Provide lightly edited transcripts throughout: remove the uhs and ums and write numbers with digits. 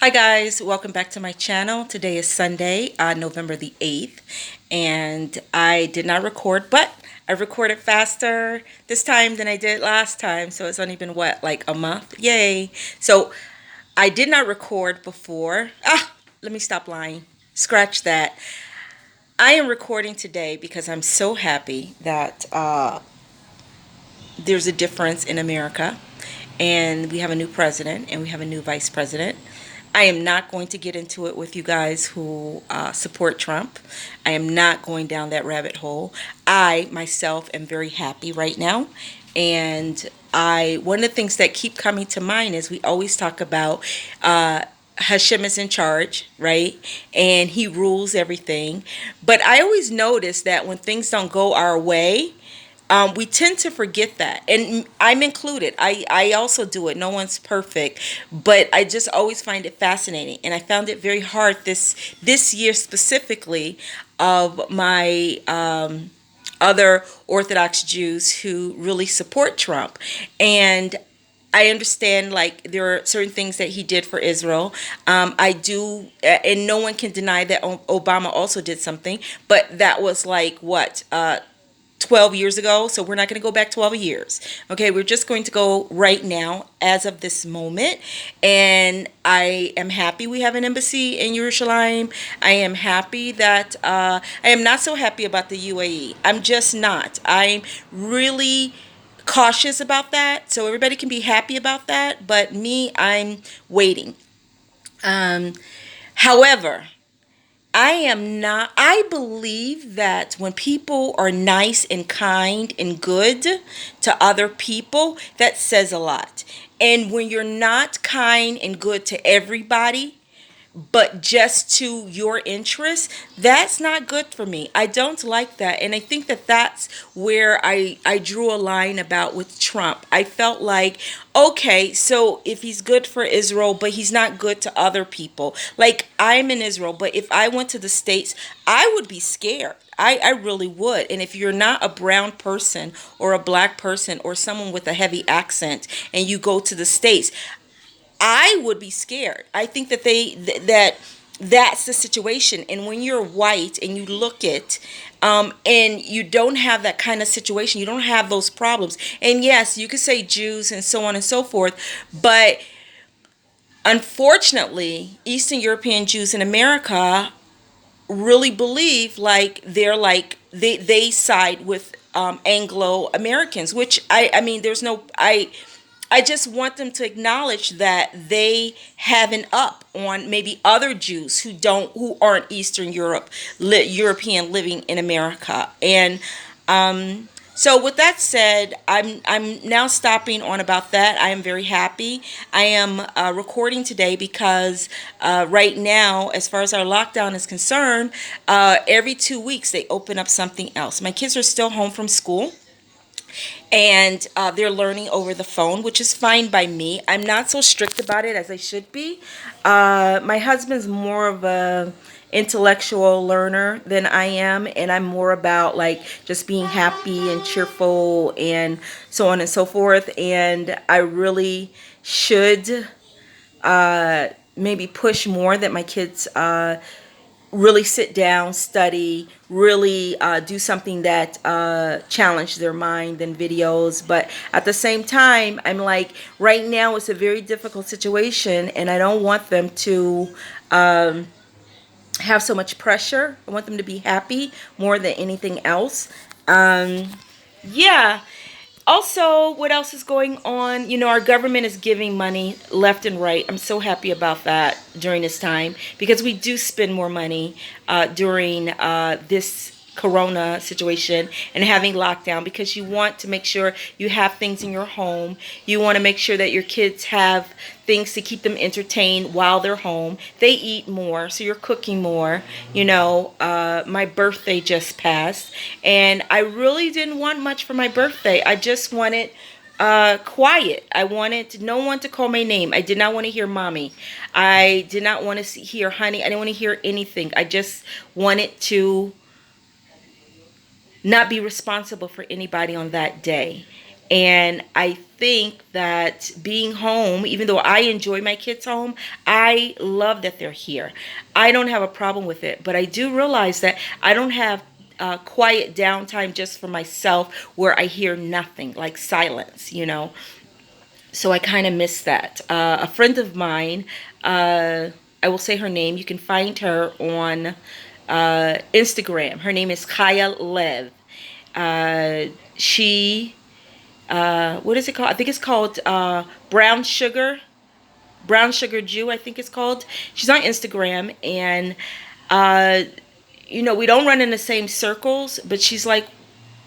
Hi guys, welcome back to my channel. Today is Sunday, November the 8th, and I did not record, but I recorded faster this time than I did last time, so it's only been what, like a month? Yay. So I did not record before. Let me stop lying. Scratch that. I am recording today because I'm so happy that there's a difference in America, and we have a new president and we have a new vice president. I am not going to get into it with you guys who support Trump. I am not going down that rabbit hole. I myself am very happy right now, and one of the things that keep coming to mind is we always talk about Hashem is in charge, right? And he rules everything. But I always notice that when things don't go our way, we tend to forget that, and I'm included. I also do it. No one's perfect, but I just always find it fascinating, and I found it very hard this year specifically of my other Orthodox Jews who really support Trump. And I understand, like, there are certain things that he did for Israel. I do, and no one can deny that Obama also did something, but that was like what, 12 years ago. So we're not going to go back 12 years. Okay, we're just going to go right now as of this moment. And I am happy we have an embassy in Jerusalem. I am happy that I am not so happy about the UAE. I'm just not. I'm really cautious about that. So everybody can be happy about that. But me, I'm waiting. Um, However, I believe that when people are nice and kind and good to other people, that says a lot. And when you're not kind and good to everybody, but just to your interests, that's not good for me. I don't like that. And I think that that's where I drew a line about with Trump. I felt like, okay, so if he's good for Israel, but he's not good to other people. Like, I'm in Israel, but if I went to the States, I would be scared. I really would. And if you're not a brown person or a black person or someone with a heavy accent and you go to the States, I would be scared. I think that that's the situation. And when you're white and you look at and you don't have that kind of situation, you don't have those problems. And yes, you could say Jews and so on and so forth, but unfortunately, Eastern European Jews in America really believe like they side with Anglo Americans, which I mean, there's no I just want them to acknowledge that they have an up on maybe other Jews who aren't Eastern European living in America. And so with that said, I'm now stopping on about that. I am very happy. I am recording today because right now, as far as our lockdown is concerned, every 2 weeks they open up something else. My kids are still home from school, and they're learning over the phone, which is fine by me. I'm not so strict about it as I should be. My husband's more of a intellectual learner than I am, and I'm more about like just being happy and cheerful and so on and so forth. And I really should maybe push more that my kids really sit down, study, really do something that challenge their mind than videos. But at the same time, I'm like, right now it's a very difficult situation, and I don't want them to have so much pressure. I want them to be happy more than anything else. Um, yeah. Also, what else is going on? You know, our government is giving money left and right. I'm so happy about that during this time because we do spend more money during this corona situation and having lockdown, because you want to make sure you have things in your home. You want to make sure that your kids have things to keep them entertained while they're home. They eat more, so you're cooking more. You know, my birthday just passed, and I really didn't want much for my birthday. I just wanted quiet. I wanted no one to call my name. I did not want to hear mommy. I did not want to hear honey. I didn't want to hear anything. I just wanted to not be responsible for anybody on that day. And I think that being home, even though I enjoy my kids home, I love that they're here. I don't have a problem with it, but I do realize that I don't have quiet downtime just for myself where I hear nothing, like silence, you know. So I kind of miss that. A friend of mine, I will say her name. You can find her on Instagram. Her name is Kaya Lev. She, what is it called? I think it's called Brown Sugar. Brown Sugar Jew, I think it's called. She's on Instagram, and uh, we don't run in the same circles, but she's like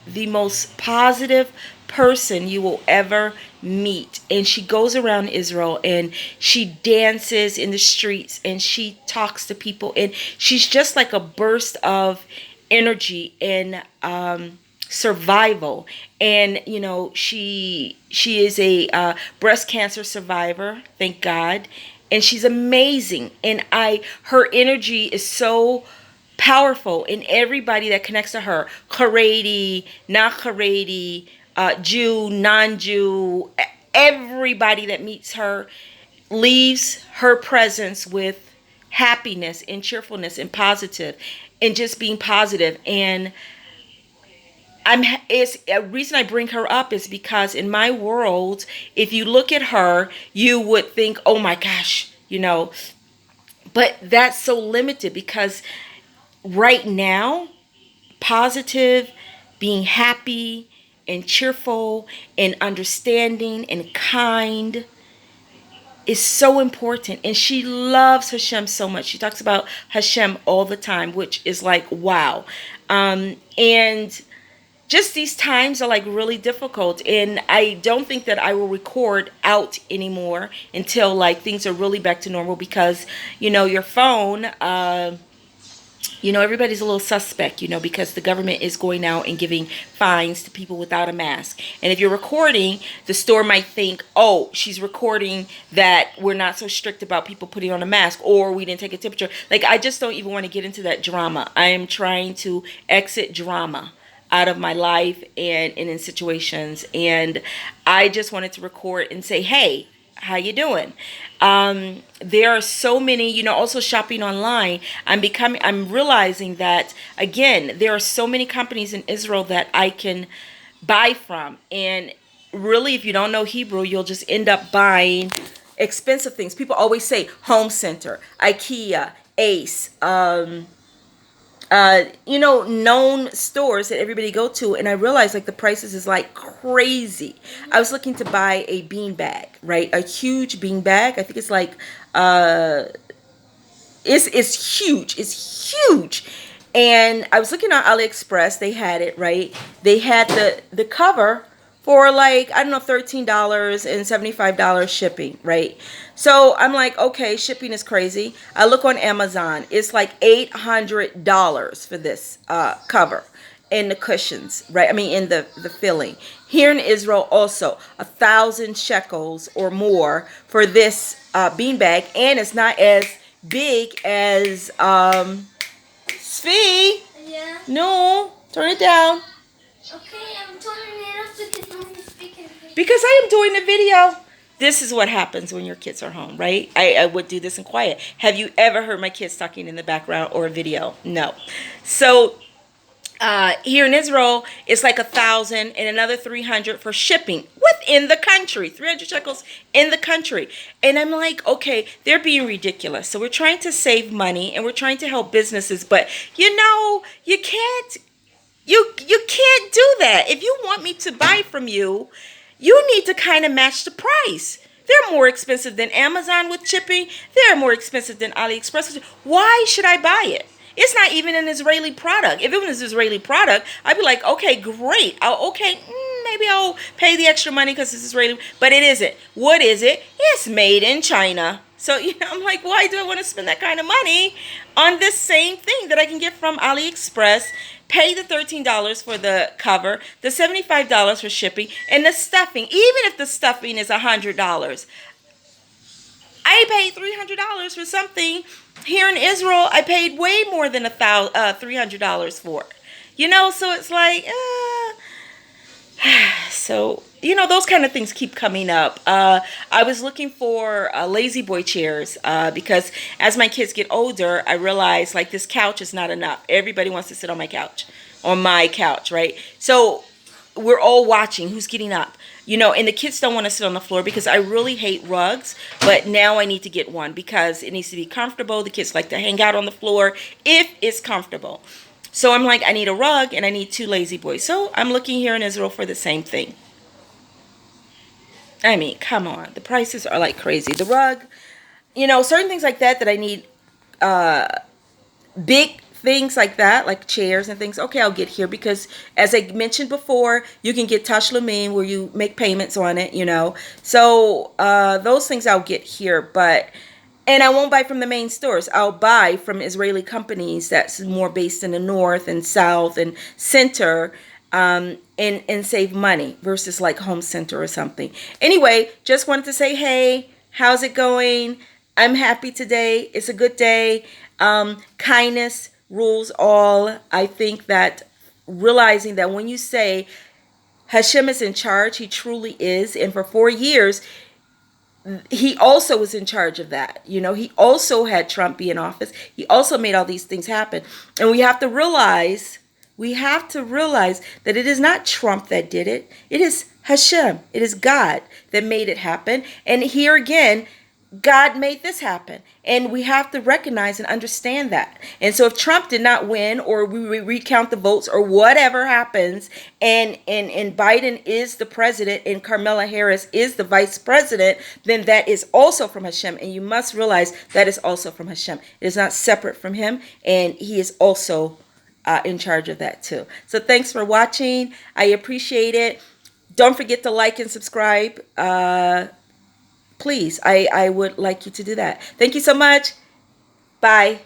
the most positive person you will ever meet. And she goes around Israel and she dances in the streets and she talks to people, and she's just like a burst of energy and survival. And she is a breast cancer survivor, thank God. And she's amazing, and I her energy is so powerful in everybody that connects to her. Haredi, not Haredi, Jew, non-Jew, everybody that meets her leaves her presence with happiness and cheerfulness and positive, and just being positive. And it's a reason I bring her up is because in my world, if you look at her, you would think, oh my gosh, but that's so limited because right now, positive, being happy and cheerful and understanding and kind is so important. And she loves Hashem so much. She talks about Hashem all the time, which is like, wow. And just these times are like really difficult, and I don't think that I will record out anymore until like things are really back to normal, because your phone, everybody's a little suspect, because the government is going out and giving fines to people without a mask. And if you're recording, the store might think, oh, she's recording that we're not so strict about people putting on a mask, or we didn't take a temperature. Like, I just don't even want to get into that drama. I am trying to exit drama out of my life and in situations. And I just wanted to record and say, hey, how you doing? There are so many, also shopping online. I'm realizing that, again, there are so many companies in Israel that I can buy from. And really, if you don't know Hebrew, you'll just end up buying expensive things. People always say Home Center, IKEA, Ace, known stores that everybody go to. And I realized like the prices is like crazy. I was looking to buy a bean bag, right? A huge bean bag. I think it's like, it's huge. It's huge. And I was looking on AliExpress. They had it, right? They had the cover for like, I don't know, $13 and $75 shipping, right? So I'm like, okay, shipping is crazy. I look on Amazon. It's like $800 for this cover and the cushions, right? I mean, in the filling. Here in Israel also, 1,000 shekels or more for this beanbag. And it's not as big as, Svi. Yeah. No, turn it down. Okay, I'm turning it off because mommy's speaking. Because I am doing a video. This is what happens when your kids are home, right? I would do this in quiet. Have you ever heard my kids talking in the background or a video? No. So here in Israel, it's like 1,000 and another 300 for shipping within the country. 300 shekels in the country. And I'm like, okay, they're being ridiculous. So we're trying to save money and we're trying to help businesses. But, you can't. You can't do that. If you want me to buy from you, you need to kind of match the price. They're more expensive than Amazon with shipping. They're more expensive than AliExpress. Why should I buy it? It's not even an Israeli product. If it was an Israeli product, I'd be like, okay, great. Maybe I'll pay the extra money because it's Israeli. But it isn't. What is it? It's made in China. So, I'm like, why do I want to spend that kind of money on this same thing that I can get from AliExpress? Pay the $13 for the cover, the $75 for shipping, and the stuffing. Even if the stuffing is $100, I paid $300 for something. Here in Israel, I paid way more than $300 for. So it's like, so those kind of things keep coming up. I was looking for lazy boy chairs because as my kids get older, I realize like this couch is not enough. Everybody wants to sit on my couch, right? So we're all watching who's getting up, and the kids don't want to sit on the floor because I really hate rugs. But now I need to get one because it needs to be comfortable. The kids like to hang out on the floor if it's comfortable. So I'm like, I need a rug and I need two lazy boys. So I'm looking here in Israel for the same thing. I mean, come on. The prices are like crazy. The rug, certain things like that I need, big things like that, like chairs and things. Okay, I'll get here because as I mentioned before, you can get Tashlumim where you make payments on it. So those things I'll get here, and I won't buy from the main stores. I'll buy from Israeli companies that's more based in the north and south and center, and save money versus like Home Center or something. Anyway, just wanted to say, hey, how's it going? I'm happy today. It's a good day. Kindness rules all. I think that realizing that when you say Hashem is in charge, he truly is. And for 4 years, he also was in charge of that. He also had Trump be in office. He also made all these things happen. And we have to realize that it is not Trump that did it. It is Hashem. It is God that made it happen. And here again, God made this happen. And we have to recognize and understand that. And so if Trump did not win or we recount the votes or whatever happens and Biden is the president and Kamala Harris is the vice president, then that is also from Hashem. And you must realize that is also from Hashem. It is not separate from him. And he is also in charge of that too. So thanks for watching. I appreciate it. Don't forget to like and subscribe. Please, I would like you to do that. Thank you so much. Bye.